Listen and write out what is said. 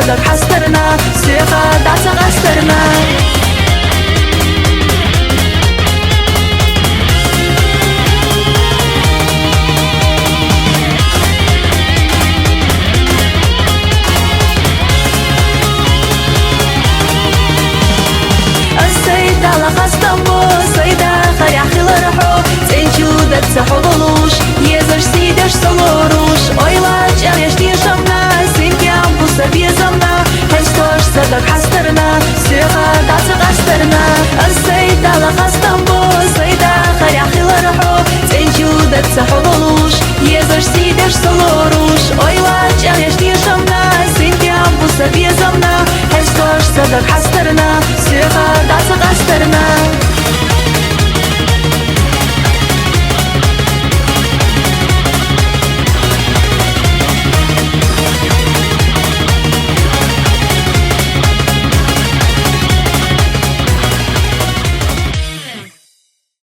صدق حسترنا سيخا دعس غسترنا السيدة لخستمو سيدة خريح خلرحو تنجودة تحولوش يزر سيدش سلوروش ойла чарешти шамна синкям буса безамна хестош садак хастарна сеха дацы гастарна السيدة لخستمو سيدة خريح خلرحو تنجودة تحولوش يزر سيدش سلوروش ойла чарешти шамна синкям буса безамна хестош садак хастарна سيخا دعس غسترنا